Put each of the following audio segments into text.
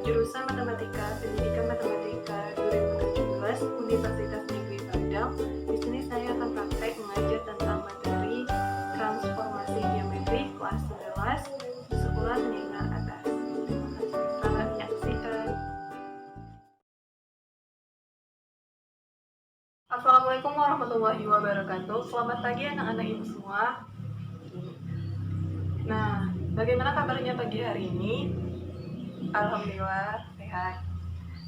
Jurusan Matematika, Pendidikan Matematika 2017, Universitas Negeri Padang. Di sini saya akan praktek mengajar tentang materi transformasi geometri kelas 11 di sekolah menengah atas. Selamat menyaksikan. Assalamualaikum warahmatullahi wabarakatuh. Selamat pagi anak-anak ibu semua. Nah, bagaimana kabarnya pagi hari ini? Alhamdulillah sehat.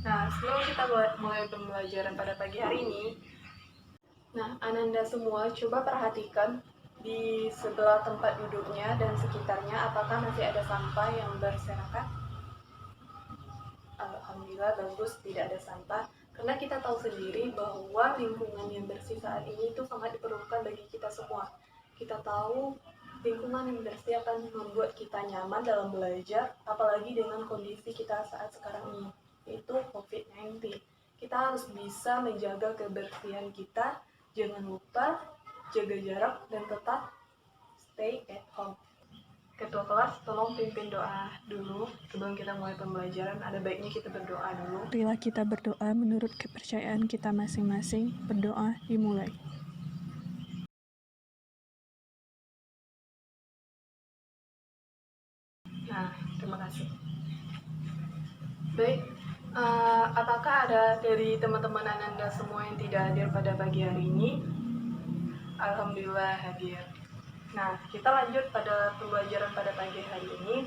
Nah, sebelum kita mulai pembelajaran pada pagi hari ini, Ananda semua coba perhatikan di sebelah tempat duduknya dan sekitarnya apakah masih ada sampah yang berserakan. Alhamdulillah bagus, tidak ada sampah. Karena kita tahu sendiri bahwa lingkungan yang bersih saat ini itu sangat diperlukan bagi kita semua. Kita tahu lingkungan yang bersih akan membuat kita nyaman dalam belajar, apalagi dengan kondisi kita saat sekarang ini, yaitu COVID-19. Kita harus bisa menjaga kebersihan kita, jangan lupa jaga jarak dan tetap stay at home. Ketua kelas, tolong pimpin doa dulu sebelum kita mulai pembelajaran. Ada baiknya kita berdoa dulu. Marilah kita berdoa menurut kepercayaan kita masing-masing. Berdoa dimulai. Nah, terima kasih. Baik, apakah ada dari teman-teman Ananda semua yang tidak hadir pada pagi hari ini? Alhamdulillah hadir. Nah, kita lanjut pada pembelajaran pada pagi hari ini.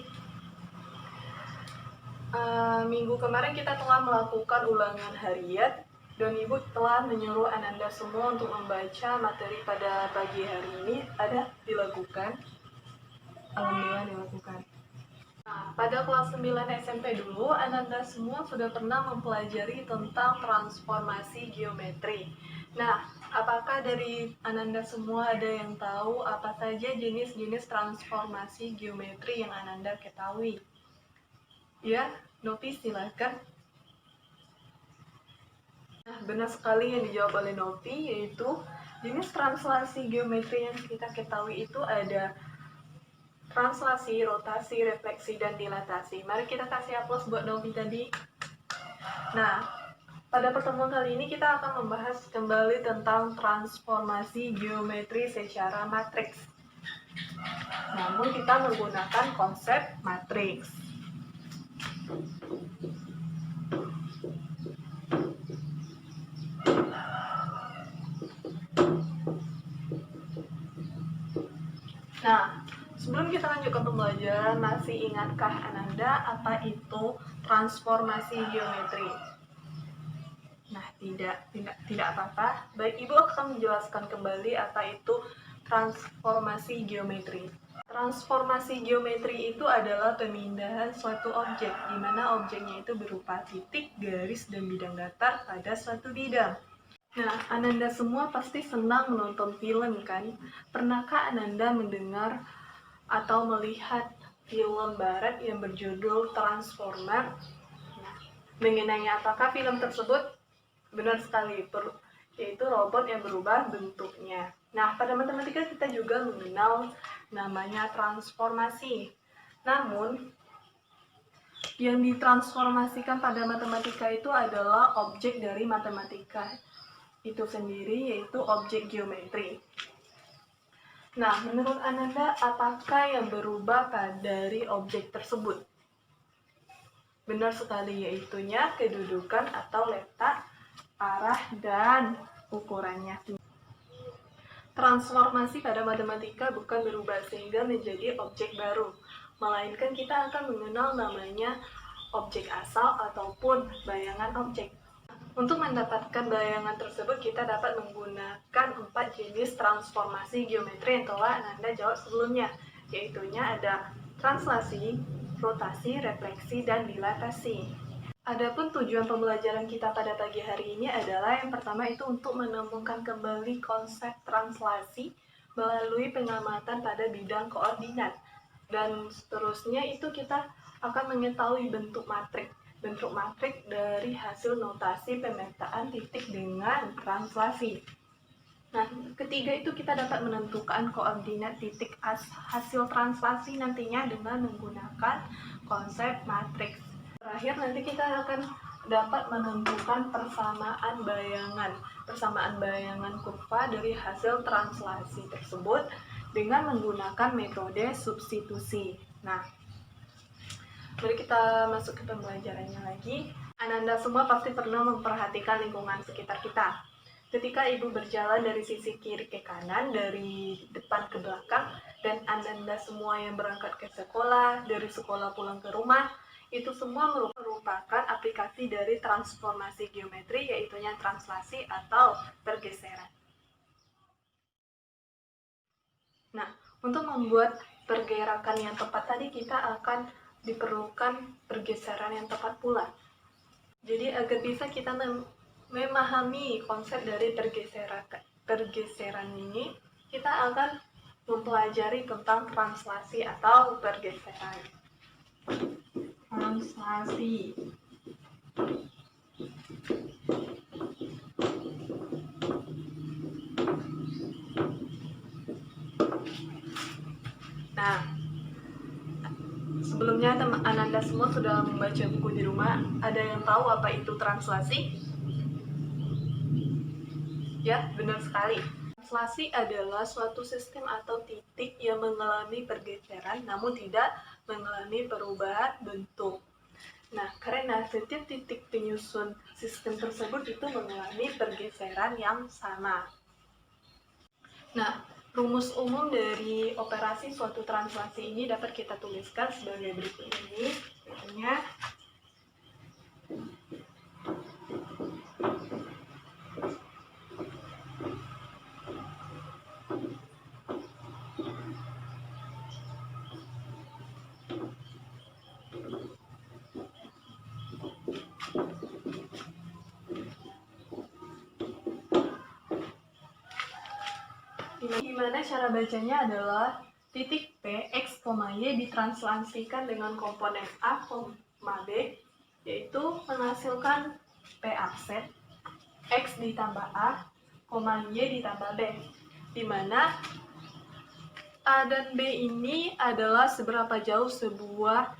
Minggu kemarin kita telah melakukan ulangan harian dan Ibu telah menyuruh Ananda semua untuk membaca materi pada pagi hari ini. Ada dilakukan? Alhamdulillah dilakukan. Nah, pada kelas 9 SMP dulu, Ananda semua sudah pernah mempelajari tentang transformasi geometri. Nah, apakah dari Ananda semua ada yang tahu apa saja jenis-jenis transformasi geometri yang Ananda ketahui? Ya, Novi silakan. Nah, benar sekali yang dijawab oleh Novi, yaitu jenis translasi geometri yang kita ketahui itu ada translasi, rotasi, refleksi, dan dilatasi. Mari kita kasih aplaus buat Novi tadi. Nah, pada pertemuan kali ini kita akan membahas kembali tentang transformasi geometri secara matriks. Namun kita menggunakan konsep matriks. Nah, sebelum kita lanjut ke pembelajaran, masih ingatkah Ananda apa itu transformasi geometri? Nah, tidak apa-apa. Baik, Ibu akan menjelaskan kembali apa itu transformasi geometri. Transformasi geometri itu adalah pemindahan suatu objek, di mana objeknya itu berupa titik, garis, dan bidang datar pada suatu bidang. Nah, Ananda semua pasti senang menonton film kan? Pernahkah Ananda mendengar atau melihat film barat yang berjudul Transformer? Nah, mengenai apakah film tersebut? Benar sekali, yaitu robot yang berubah bentuknya. Nah, pada matematika kita juga mengenal namanya transformasi. Namun, yang ditransformasikan pada matematika itu adalah objek dari matematika itu sendiri, yaitu objek geometri. Nah, menurut Ananda, apakah yang berubah dari objek tersebut? Benar sekali, yaitunya kedudukan atau letak, arah, dan ukurannya. Transformasi pada matematika bukan berubah sehingga menjadi objek baru, melainkan kita akan mengenal namanya objek asal ataupun bayangan objek. Untuk mendapatkan bayangan tersebut, kita dapat menggunakan 4 jenis transformasi geometri yang telah Ananda jawab sebelumnya, yaitunya ada translasi, rotasi, refleksi, dan dilatasi. Adapun tujuan pembelajaran kita pada pagi hari ini adalah yang pertama itu untuk menemukan kembali konsep translasi melalui pengamatan pada bidang koordinat. Dan seterusnya itu kita akan mengetahui bentuk matrik dari hasil notasi pemetaan titik dengan translasi. Nah, ketiga itu kita dapat menentukan koordinat titik hasil translasi nantinya dengan menggunakan konsep matriks. terakhir nanti kita akan dapat menentukan persamaan bayangan kurva dari hasil translasi tersebut dengan menggunakan metode substitusi. Nah, mari kita masuk ke pembelajarannya lagi. Ananda semua pasti pernah memperhatikan lingkungan sekitar kita. Ketika ibu berjalan dari sisi kiri ke kanan, dari depan ke belakang, dan Ananda semua yang berangkat ke sekolah, dari sekolah pulang ke rumah, itu semua merupakan aplikasi dari transformasi geometri, yaitu translasi atau pergeseran. Nah, untuk membuat pergerakan yang tepat tadi, kita akan diperlukan pergeseran yang tepat pula. Jadi agar bisa kita memahami konsep dari pergeseran ini, kita akan mempelajari tentang translasi atau pergeseran. Translasi. Nah, sebelumnya Ananda semua sudah membaca buku di rumah. Ada yang tahu apa itu translasi? Ya, benar sekali. Translasi adalah suatu sistem atau titik yang mengalami pergeseran namun tidak mengalami perubahan bentuk. Nah, karena setiap titik penyusun sistem tersebut itu mengalami pergeseran yang sama. Nah, rumus umum dari operasi suatu translasi ini dapat kita tuliskan sebagai berikut ini. Contohnya, dimana cara bacanya adalah titik P, X, Y ditranslasikan dengan komponen A, B, yaitu menghasilkan P aksen, X ditambah A, Y ditambah B, dimana A dan B ini adalah seberapa jauh sebuah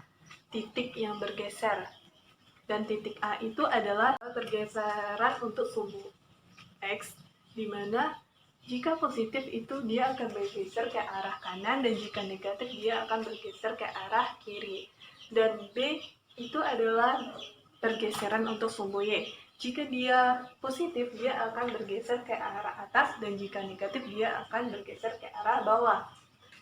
titik yang bergeser, dan titik A itu adalah pergeseran untuk sumbu X, dimana jika positif itu dia akan bergeser ke arah kanan, dan jika negatif dia akan bergeser ke arah kiri. Dan B itu adalah pergeseran untuk sumbu Y. Jika dia positif dia akan bergeser ke arah atas, dan jika negatif dia akan bergeser ke arah bawah.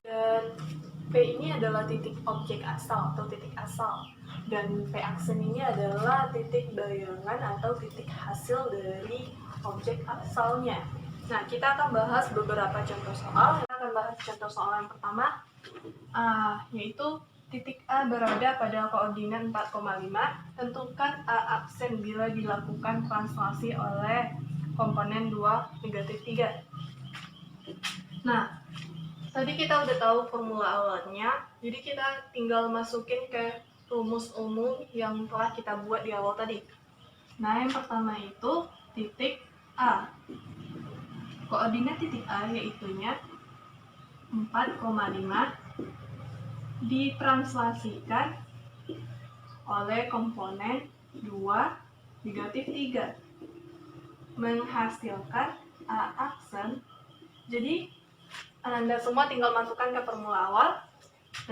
Dan P ini adalah titik objek asal atau titik asal, dan P aksen ini adalah titik bayangan atau titik hasil dari objek asalnya. Nah, kita akan bahas beberapa contoh soal. Kita akan bahas contoh soal yang pertama, yaitu titik A berada pada koordinat 4,5. Tentukan A aksen bila dilakukan translasi oleh komponen 2, negatif 3. Nah, tadi kita udah tahu formula awalnya, jadi kita tinggal masukin ke rumus umum yang telah kita buat di awal tadi. Nah, yang pertama itu titik A. Koordinat titik A yaitunya 4,5 ditranslasikan oleh komponen 2, negatif 3, menghasilkan A aksen. Jadi Anda semua tinggal masukkan ke formula awal.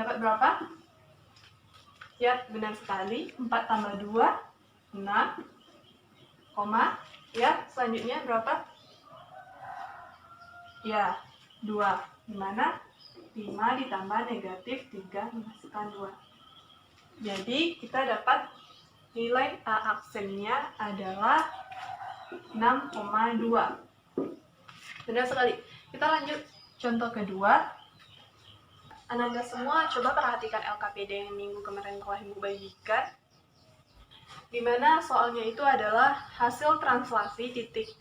Dapat berapa? Ya, benar sekali, 4 tambah 2, 6, ya, selanjutnya berapa? Ya, 2, dimana 5 ditambah negatif 3 menghasilkan 2. Jadi kita dapat nilai A aksennya adalah 6,2. Benar sekali. Kita lanjut contoh kedua. Ananda semua coba perhatikan LKPD yang minggu kemarin telah Ibu bagikan, dimana soalnya itu adalah hasil translasi titik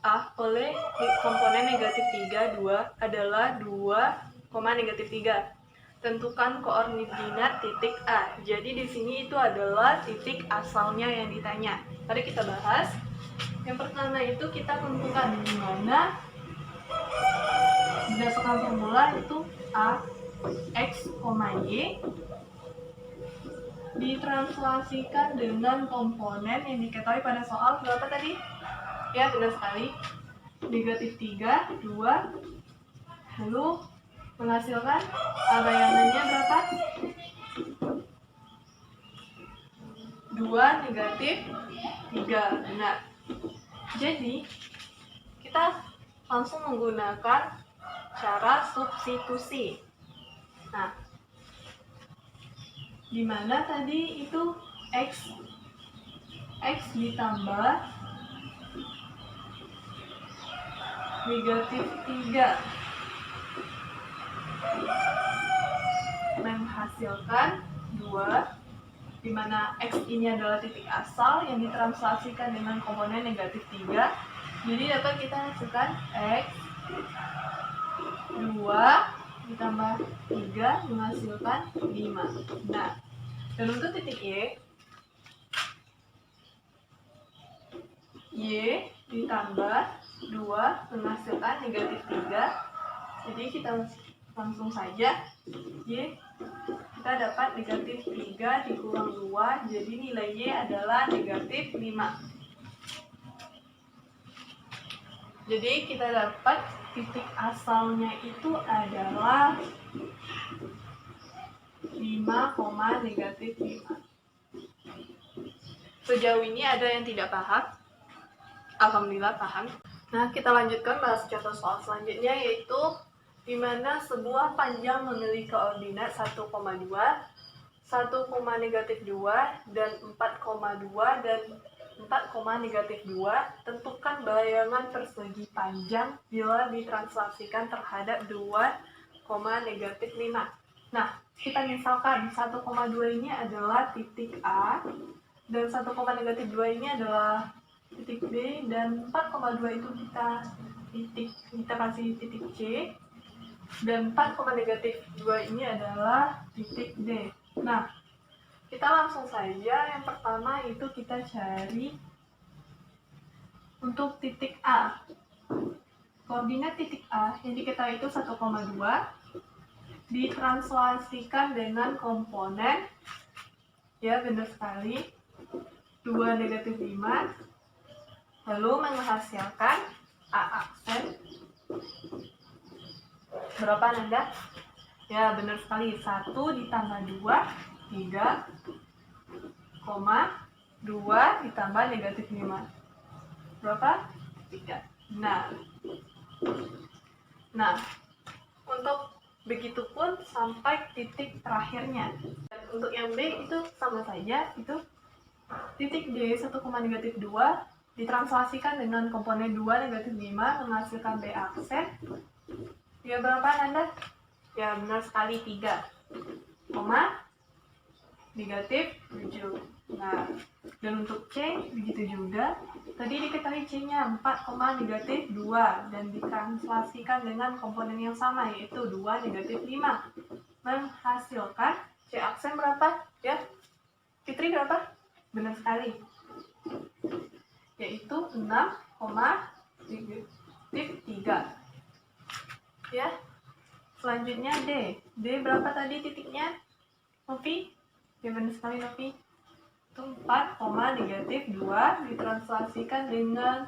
A oleh komponen negatif 3, 2 adalah 2, negatif 3. Tentukan koordinat titik A. Jadi di sini itu adalah titik asalnya yang ditanya. Mari kita bahas. Yang pertama itu kita tentukan di mana berdasarkan formula itu A, X, Y ditranslasikan dengan komponen yang diketahui pada soal berapa tadi? Ya, benar sekali. Negatif 3, 2, lalu menghasilkan bayangannya berapa? 2 negatif 3, benar. Jadi, kita langsung menggunakan cara substitusi. Nah, di mana tadi itu X ditambah negatif 3 menghasilkan 2, di mana X ini adalah titik asal yang ditranslasikan dengan komponen negatif 3. Jadi dapat kita hasilkan X 2 ditambah 3 menghasilkan 5. Nah, dan untuk titik Y ditambah 2 menghasilkan negatif 3. Jadi kita langsung saja Y kita dapat negatif 3 dikurang 2, jadi nilai Y adalah negatif 5. Jadi kita dapat titik asalnya itu adalah 5, negatif 5. Sejauh ini ada yang tidak paham? Alhamdulillah paham. Nah, kita lanjutkan bahas contoh soal selanjutnya, yaitu di mana sebuah panjang memiliki koordinat 1,2, 1, negatif 2, dan 4,2 dan 4, negatif 2. Tentukan bayangan persegi panjang bila ditranslasikan terhadap 2, negatif 5. Nah, kita misalkan 1,2 ini adalah titik A, dan 1, negatif 2 ini adalah titik B, dan 4,2 itu kita kasih titik C, dan 4, negatif 2 ini adalah titik D. Nah, kita langsung saja yang pertama itu kita cari untuk titik A. Koordinat titik A yang diketahui itu 1,2 ditranslasikan dengan komponen, ya benar sekali, 2, negatif 5, lalu menghasilkan A aksen berapa Nanda? Ya benar sekali, 1 ditambah 2, 3, 2 ditambah negatif 5 berapa? 3. Nah, untuk begitupun sampai titik terakhirnya. Dan untuk yang B itu sama saja, itu titik D 1, negatif 2 ditranslasikan dengan komponen 2, negatif 5 menghasilkan B aksen. Ya berapa Nanda? Ya benar sekali, 3, negatif 7. Nah, dan untuk C begitu juga. Tadi diketahui C-nya 4, negatif 2 dan ditranslasikan dengan komponen yang sama, yaitu 2, negatif 5 menghasilkan C aksen berapa? Ya, Fitri berapa? Benar sekali, yaitu 6, negatif 3. Ya, selanjutnya D berapa tadi titiknya Novi? Ya benar sekali Novi, itu 4, negatif 2 ditranslasikan dengan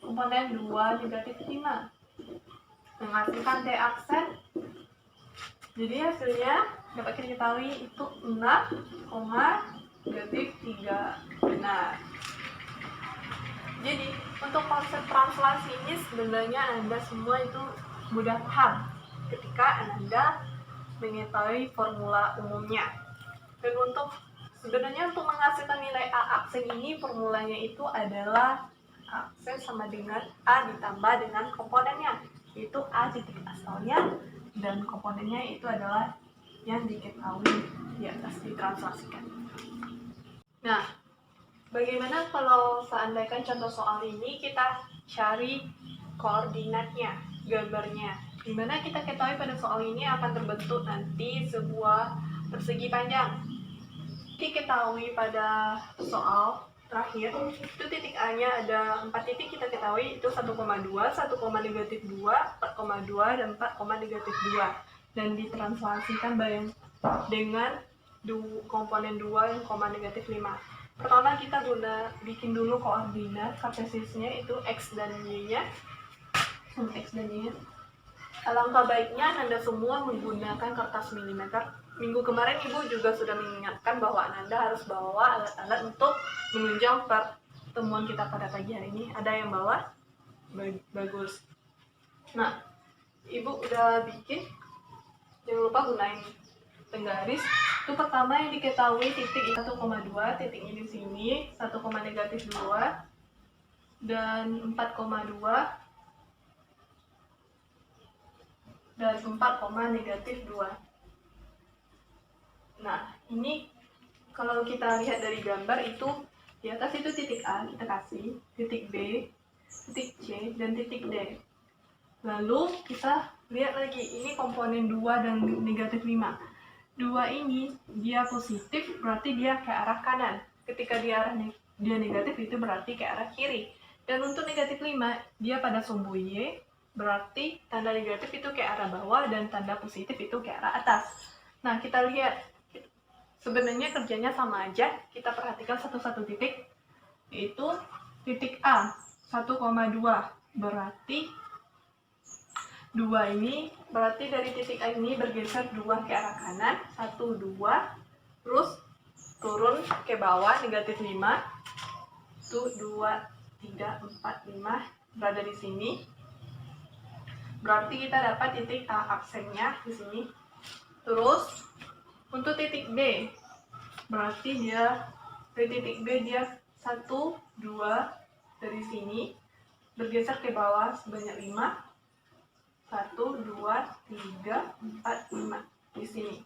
komponen 2, negatif 5 menghasilkan D aksen. Jadi hasilnya dapat kita ketahui itu 6, negatif 3. Benar. Jadi untuk konsep translasi ini sebenarnya Anda semua itu mudah paham ketika Anda mengetahui formula umumnya. Dan sebenarnya untuk menghasilkan nilai A aksen ini formulanya itu adalah aksen sama dengan A ditambah dengan komponennya, yaitu A titik asalnya dan komponennya itu adalah yang diketahui di atas ditranslasikan. Nah, bagaimana kalau seandainya contoh soal ini kita cari koordinatnya, gambarnya, dimana kita ketahui pada soal ini akan terbentuk nanti sebuah persegi panjang. Diketahui pada soal terakhir itu titik A-nya ada 4 titik, kita ketahui itu 1,2, 1, negatif 2, 4,2 dan 4, negatif 2, dan ditranslasikan dengan komponen 2 yang koma negatif 5. Pertama kita bikin dulu koordinat kartesisnya itu X dan Y-nya. X dan Y-nya. Alangkah baiknya Anda semua menggunakan kertas milimeter. Minggu kemarin Ibu juga sudah mengingatkan bahwa Anda harus bawa alat-alat untuk menunjang pertemuan kita pada pagi hari ini. Ada yang bawa? Bagus. Nah, Ibu udah bikin. Jangan lupa gunain penggaris. Itu pertama yang diketahui titik 1,2, titiknya di sini 1, negatif 2 dan 4,2 dan 4, negatif 2. Nah, ini kalau kita lihat dari gambar itu di atas itu titik A kita kasih, titik B, titik C, dan titik D. Lalu kita lihat lagi, ini komponen 2 dan negatif 5. 2 ini dia positif, berarti dia ke arah kanan. Ketika dia negatif, itu berarti ke arah kiri. Dan untuk negatif 5, dia pada sumbu Y, berarti tanda negatif itu ke arah bawah dan tanda positif itu ke arah atas. Nah, kita lihat, sebenarnya kerjanya sama aja. Kita perhatikan satu-satu titik, yaitu titik A, 1,2, berarti 2 ini berarti dari titik A ini bergeser 2 ke arah kanan, 1, 2, terus turun ke bawah negatif 5, itu 2, 3, 4, 5 berada di sini. Berarti kita dapat titik A absennya di sini. Terus untuk titik B, berarti dia dari titik B dia 1, 2 dari sini bergeser ke bawah sebanyak 5. 1, 2, 3, 4, 5 di sini.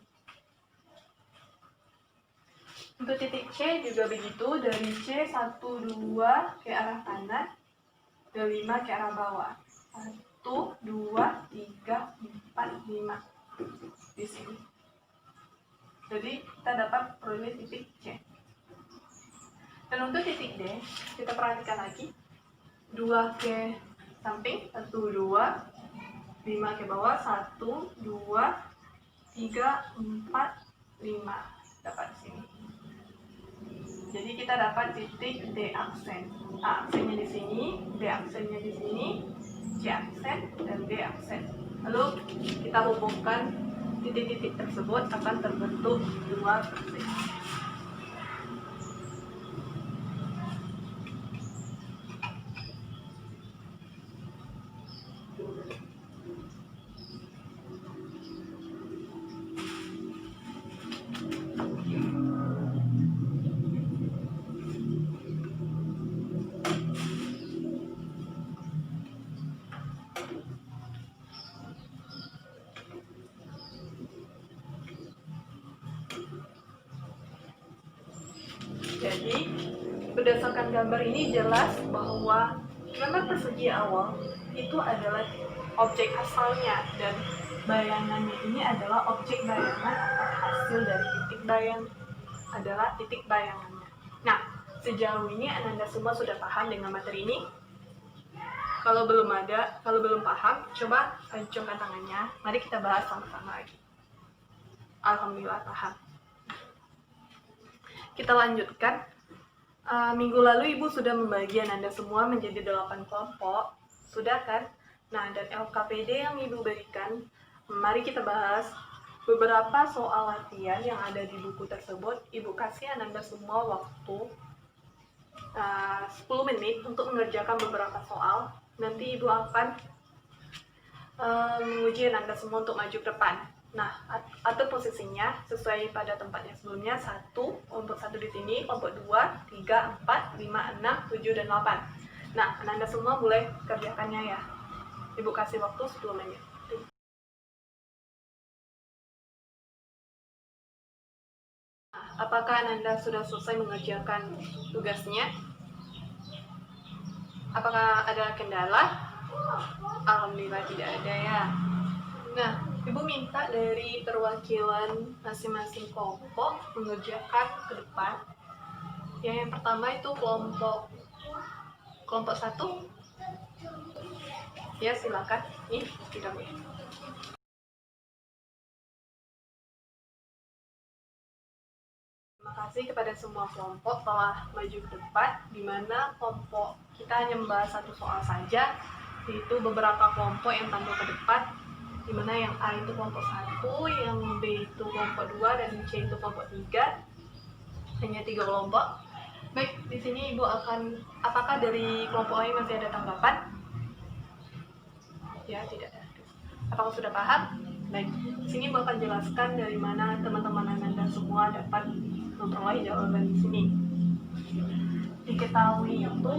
Untuk titik C juga begitu, dari C 1, 2 ke arah kanan dan 5 ke arah bawah. 1, 2, 3, 4, 5 di sini. Jadi kita dapat peroleh titik C. Dan untuk titik D, kita perhatikan lagi, 2 ke samping, 1, 2, 5 ke bawah, 1, 2, 3, 4, 5 dapat di sini. Jadi kita dapat titik D aksen. A aksennya di sini, B aksennya di sini, C aksen, dan D aksen. Lalu kita hubungkan titik-titik tersebut akan terbentuk 2 vertex. Jadi, berdasarkan gambar ini jelas bahwa gambar persegi awal itu adalah objek asalnya dan bayangannya ini adalah objek bayangan atau hasil dari titik bayang adalah titik bayangannya. Nah, sejauh ini Ananda semua sudah paham dengan materi ini? Kalau belum paham, coba acungkan tangannya. Mari kita bahas sama-sama lagi. Alhamdulillah paham. Kita lanjutkan. Minggu lalu Ibu sudah membagi Anda semua menjadi 8 kelompok. Sudah kan? Nah, dan LKPD yang Ibu berikan, mari kita bahas beberapa soal latihan yang ada di buku tersebut. Ibu kasih Anda semua waktu 10 menit untuk mengerjakan beberapa soal. Nanti Ibu akan menguji Anda semua untuk maju ke depan. Nah, atur posisinya sesuai pada tempatnya sebelumnya. 1, kelompok 1 di sini, kelompok 2, 3, 4, 5, 6, 7, dan 8. Nah, Anda semua boleh kerjakannya ya. Ibu kasih waktu 10 menit. Apakah Anda sudah selesai mengerjakan tugasnya? Apakah ada kendala? Alhamdulillah tidak ada ya. Nah, Ibu minta dari perwakilan masing-masing kelompok mengerjakan ke depan. Yang pertama itu kelompok 1. Ya, silakan. Nih, tidak. informasi kepada semua kelompok telah maju ke depan, di mana kelompok kita hanya membahas satu soal saja, yaitu beberapa kelompok yang tampil ke depan, di mana yang A itu kelompok 1, yang B itu kelompok 2, dan C itu kelompok 3. Hanya 3 kelompok. Baik, di sini Ibu akan, apakah dari kelompok lain masih ada tanggapan? Ya, tidak ada. Apakah sudah paham? Baik, di sini Ibu akan jelaskan dari mana teman-teman Ananda semua dapat memperoleh jawaban di sini. Diketahui itu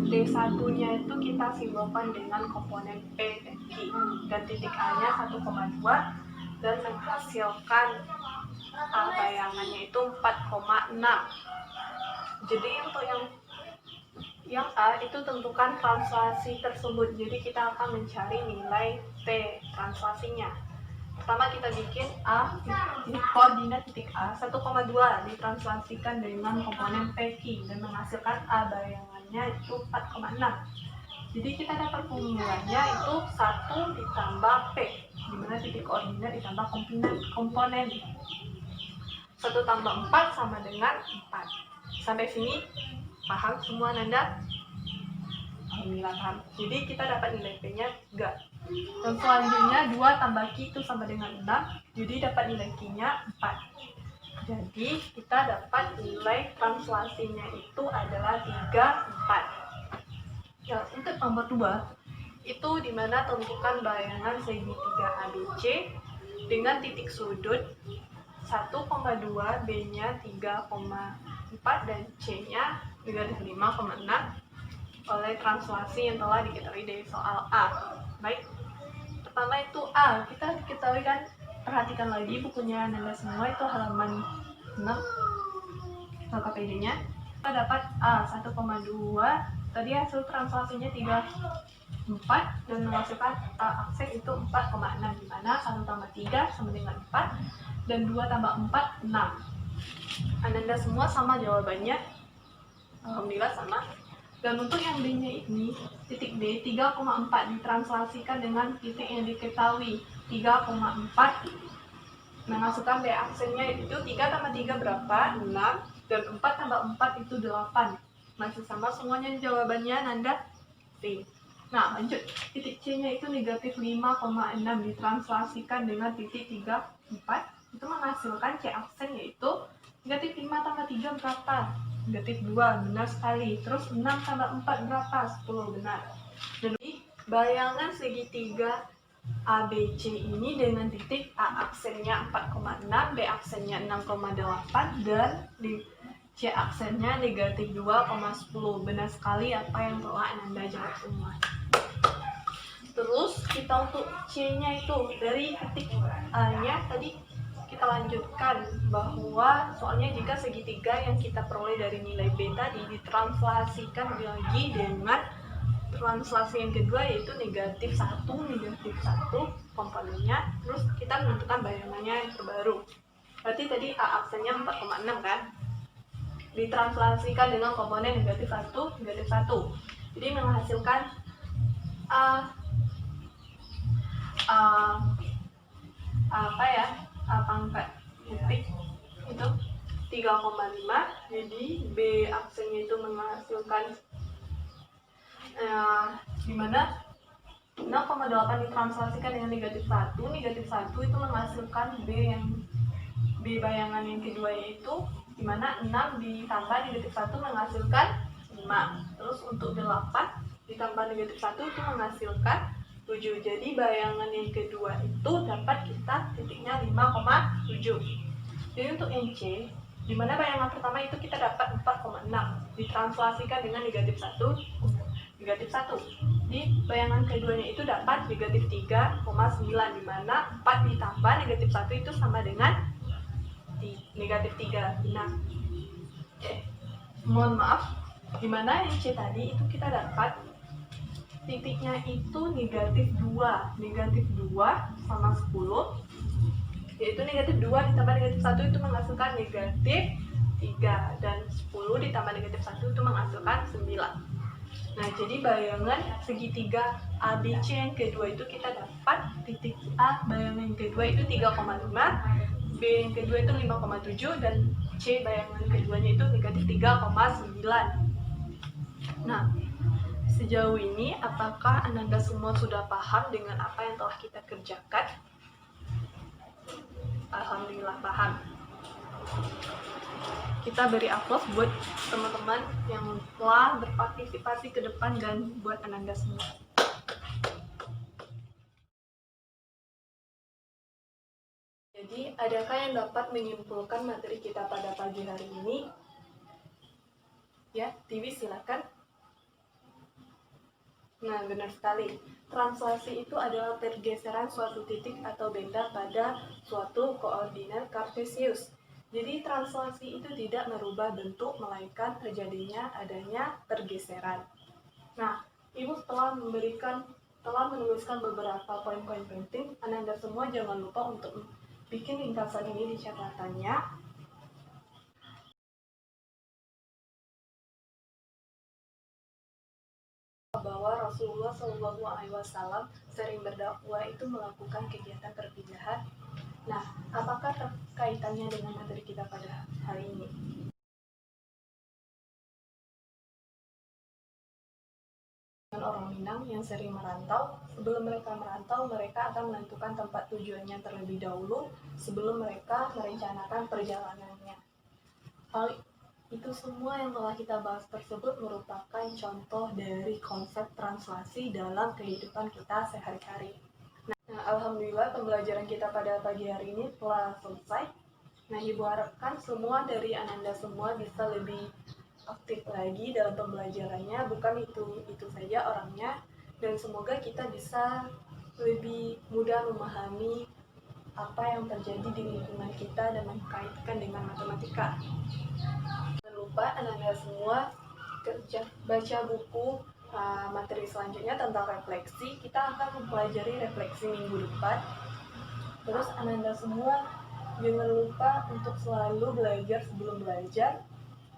D1-nya itu kita simbolkan dengan komponen P dan Q, dan titik A-nya 1,2 dan menghasilkan bayangannya itu 4,6. Jadi untuk yang A itu tentukan translasi tersebut. Jadi kita akan mencari nilai T translasinya. Pertama kita bikin A, di koordinat titik A 1,2 ditranslasikan dengan komponen PQ dan menghasilkan A bayangannya itu 4,6. Jadi kita dapat formulanya itu 1 ditambah P, dimana titik koordinat ditambah komponen 1 tambah 4 sama dengan 4. Sampai sini paham semua Nanda? Alhamdulillah paham. Jadi kita dapat nilai P-nya 3. Dan selanjutnya 2 tambah Q itu sama dengan 6. Jadi dapat nilai Q-nya 4. Jadi kita dapat nilai translasinya itu adalah 3, 4. Ya, untuk nomor 2 itu dimana tentukan bayangan segitiga ABC dengan titik sudut 1,2, B-nya 3,4 dan C-nya negatif 5,6 oleh translasi yang telah diketahui dari soal A. Baik, pertama itu A, kita ketahui kan, perhatikan lagi bukunya Nanda semua itu halaman 6 LKPD-nya. Kita dapat A 1,2, tadi hasil translasinya 3,4 dan menghasilkan A aksen itu 4,6, dimana 1 tambah 3 sama dengan 4 dan 2 tambah 4, 6. Ananda semua sama jawabannya, alhamdulillah sama. Dan untuk yang B-nya ini, titik B 3,4 ditranslasikan dengan titik yang diketahui 3,4 menghasilkan B aksennya itu 3 tambah 3 berapa? 6 dan 4 tambah 4 itu 8. Masih sama semuanya jawabannya Nanda B. Nah lanjut, titik C-nya itu negatif 5,6 ditranslasikan dengan titik 3,4 itu menghasilkan C aksen yaitu negatif 5 tambah 3 berapa? Negatif 2, benar sekali. Terus 6 tambah 4 berapa? 10, benar. Jadi bayangan segitiga ABC ini dengan titik A aksennya 4,6, B aksennya 6,8 dan di C aksennya negatif 2,10. Benar sekali apa yang telah Ananda jawab semua. Terus kita untuk C-nya itu dari titik A-nya tadi kita lanjutkan bahwa soalnya jika segitiga yang kita peroleh dari nilai B tadi ditranslasikan lagi dengan translasi yang kedua yaitu negatif 1 komponennya, terus kita menentukan bayangannya yang terbaru. Berarti tadi A aksennya 4,6 kan, ditranslasikan dengan komponen negatif 1. Jadi menghasilkan pangkat titik itu 3,5. Jadi B aksennya itu menghasilkan dimana 6,8 ditranslasikan dengan negatif 1 itu menghasilkan B bayangan yang kedua yaitu dimana 6 ditambah negatif 1 menghasilkan 5. Terus untuk 8 ditambah negatif 1 itu menghasilkan 7. Jadi bayangan yang kedua itu dapat kita titiknya 5,7. Jadi untuk yang C, dimana bayangan pertama itu kita dapat 4,6 ditranslasikan dengan negatif 1. Di bayangan keduanya itu dapat negatif 3,9, dimana 4 ditambah negatif 1 itu sama dengan negatif 3. Nah, mohon maaf, dimana yang C tadi itu kita dapat titiknya itu negatif 2 sama 10, yaitu negatif 2 ditambah negatif 1 itu menghasilkan negatif 3 dan 10 ditambah negatif 1 itu menghasilkan 9. Nah jadi bayangan segitiga ABC yang kedua itu kita dapat titik A bayangan yang kedua itu 3,5, B yang kedua itu 5,7 dan C C bayangan keduanya itu negatif 3,9. Nah, sejauh ini apakah Ananda semua sudah paham dengan apa yang telah kita kerjakan? Alhamdulillah paham. Kita beri aplaus buat teman-teman yang telah berpartisipasi ke depan dan buat Ananda semua. Jadi, adakah yang dapat menyimpulkan materi kita pada pagi hari ini? Ya, Tiwi silakan. Nah, benar sekali. Translasi itu adalah pergeseran suatu titik atau benda pada suatu koordinat kartesius. Jadi, translasi itu tidak merubah bentuk, melainkan terjadinya adanya pergeseran. Nah, Ibu telah menuliskan beberapa poin-poin penting. Ananda semua jangan lupa untuk bikin ringkasan ini di catatannya. Bahwa Rasulullah SAW sering berdakwah itu melakukan kegiatan perpindahan. Nah, apakah kaitannya dengan materi kita pada hari ini? Dengan orang Minang yang sering merantau, sebelum mereka merantau, mereka akan menentukan tempat tujuannya terlebih dahulu sebelum mereka merencanakan perjalanannya. Hal itu semua yang telah kita bahas tersebut merupakan contoh dari konsep translasi dalam kehidupan kita sehari-hari. Nah, alhamdulillah pembelajaran kita pada pagi hari ini telah selesai. Nah, Ibu harapkan semua dari Ananda semua bisa lebih aktif lagi dalam pembelajarannya, bukan itu saja orangnya, dan semoga kita bisa lebih mudah memahami apa yang terjadi di lingkungan kita dan mengkaitkan dengan matematika. Jangan lupa Ananda semua baca buku materi selanjutnya tentang refleksi. Kita akan mempelajari refleksi minggu depan. Terus Ananda semua jangan lupa untuk selalu belajar sebelum belajar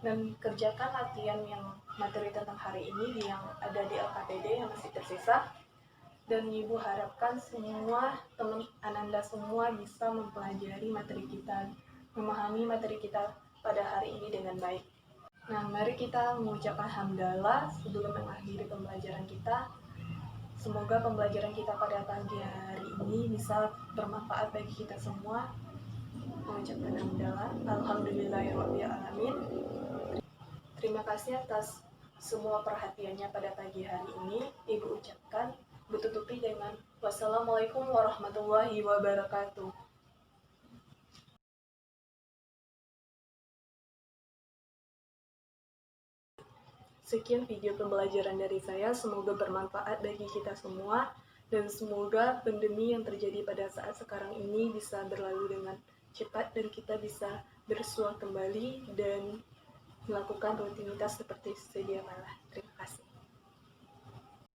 dan kerjakan latihan yang materi tentang hari ini yang ada di LKPD yang masih tersisa. Dan Ibu harapkan semua teman Ananda semua bisa mempelajari materi kita, memahami materi kita pada hari ini dengan baik. Nah, mari kita mengucapkan hamdalah sebelum mengakhiri pembelajaran kita. Semoga pembelajaran kita pada pagi hari ini bisa bermanfaat bagi kita semua. Mengucapkan hamdalah, alhamdulillahirrahmanirrahim. Terima kasih atas semua perhatiannya pada pagi hari ini. Ibu ucapkan, tutupi dengan wassalamualaikum warahmatullahi wabarakatuh. Sekian video pembelajaran dari saya, semoga bermanfaat bagi kita semua, dan semoga pandemi yang terjadi pada saat sekarang ini bisa berlalu dengan cepat dan kita bisa bersua kembali dan melakukan rutinitas seperti sedia kala.